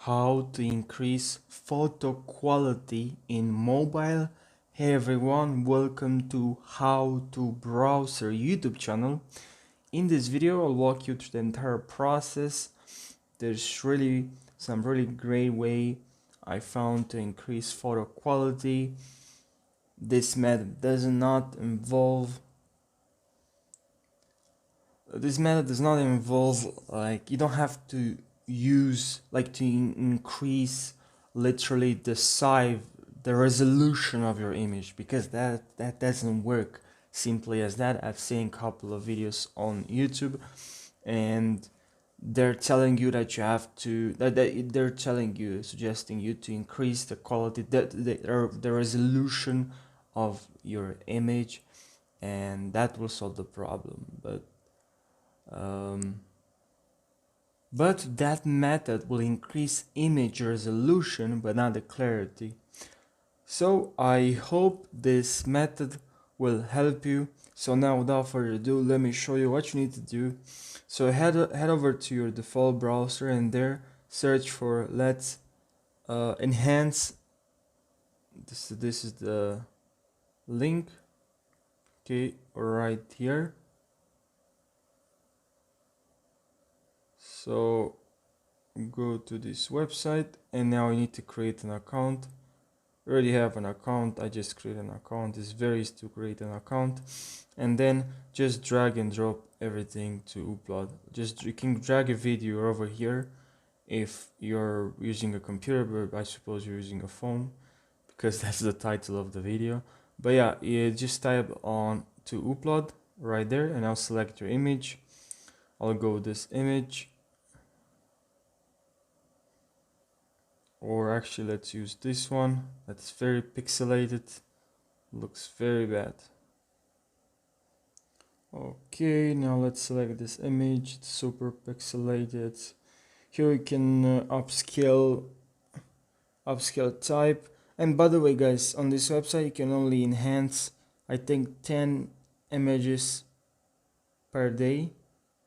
how to increase photo quality in mobile. Hey everyone, welcome to HowToBrowser YouTube channel. In this video, I'll walk you through the entire process. There's really some really great way I found to increase photo quality. This method does not involve like you don't have to use like to increase literally the size, the resolution of your image, because that doesn't work simply as that. I've seen a couple of videos on YouTube and they're telling you that you have to they're telling you, suggesting you to increase the quality, the resolution of your image, and that will solve the problem. But that method will increase image resolution but not the clarity. So I hope this method will help you. So now without further ado, let me show you what you need to do. So head over to your default browser and there search for let's enhance. This is the link, okay, right here. So go to this website and now you need to create an account. I already have an account, I just create an account. It's very easy to create an account and then just drag and drop everything to upload. Just you can drag a video over here if you're using a computer, but I suppose you're using a phone because that's the title of the video. But yeah, you just type on to upload right there and I'll select your image. I'll go with this image. Or actually, let's use this one. That's very pixelated. Looks very bad. Okay, now let's select this image. It's super pixelated. Here we can upscale type. And by the way, guys, on this website you can only enhance, I think, 10 images per day.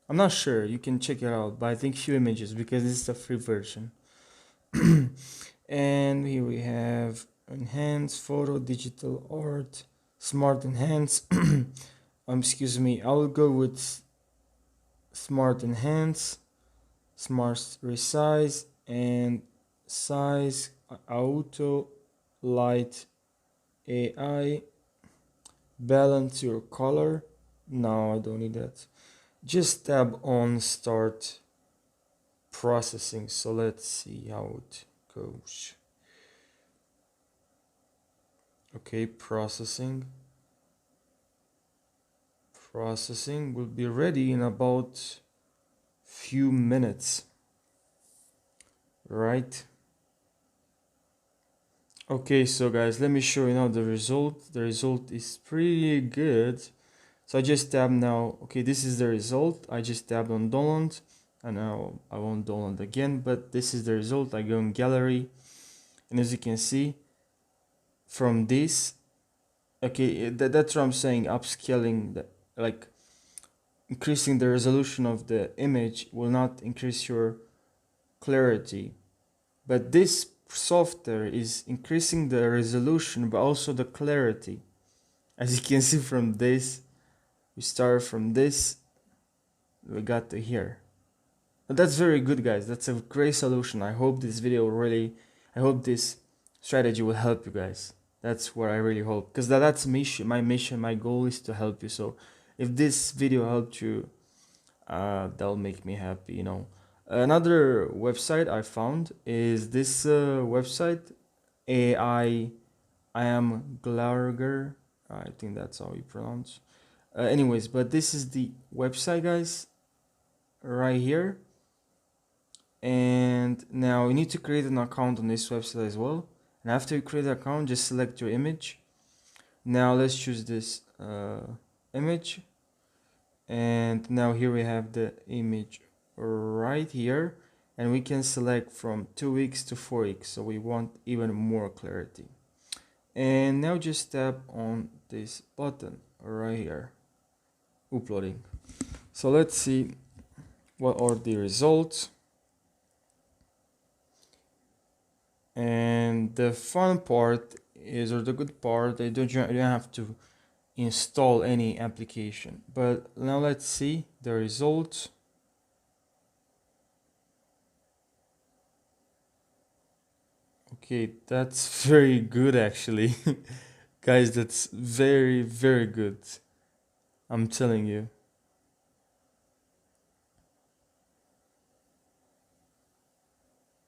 I'm not sure. You can check it out, but I think few images because this is the free version. And here we have enhance photo, digital art, smart enhance. Excuse me, I'll go with smart enhance, smart resize, and size, auto, light, AI, balance your color. No, I don't need that. Just tab on start processing. So let's see how it goes. Okay, processing will be ready in about few minutes, right? Okay, so guys, let me show you now the result. The result is pretty good. So I just tab now. Okay, this is the result. I just tabbed on download and now I won't download again, but this is the result. I go in gallery and as you can see from this, okay, that's what I'm saying. Upscaling, like increasing the resolution of the image will not increase your clarity, but this software is increasing the resolution but also the clarity. As you can see from this, we start from this, we got to here. But that's very good, guys. That's a great solution. I hope this strategy will help you guys. That's what I really hope, because that's my goal is to help you. So if this video helped you, that'll make me happy, you know. Another website I found is this website, I am Glarger. I think that's how you pronounce. Anyways, but this is the website, guys, right here. And now you need to create an account on this website as well. And after you create an account, just select your image. Now let's choose this image. And now here we have the image right here. And we can select from 2 weeks to 4 weeks. So we want even more clarity. And now just tap on this button right here, uploading. So let's see what are the results. And the fun part is, or the good part, you don't have to install any application. But now let's see the results. Okay, that's very good actually. Guys, that's very, very good. I'm telling you.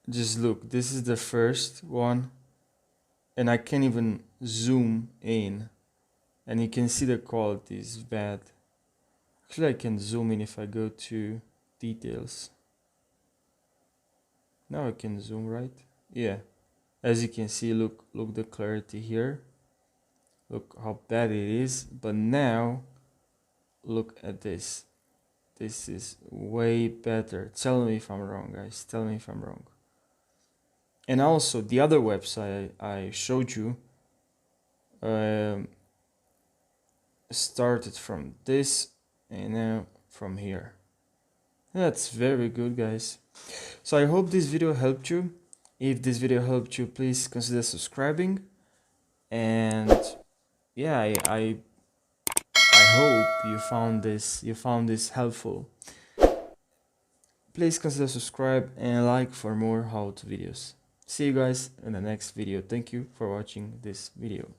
Just look, this is the first one, and I can't even zoom in, and you can see the quality is bad. Actually, I can zoom in if I go to details. Now I can zoom, right? Yeah. As you can see, look the clarity here. Look how bad it is. But now, look at this. This is way better. Tell me if I'm wrong, guys. Tell me if I'm wrong. And also, the other website I showed you started from this and now from here. That's very good, guys. So I hope this video helped you. If this video helped you, please consider subscribing. And yeah, I hope you found this helpful. Please consider subscribe and like for more how-to videos. See you guys in the next video. Thank you for watching this video.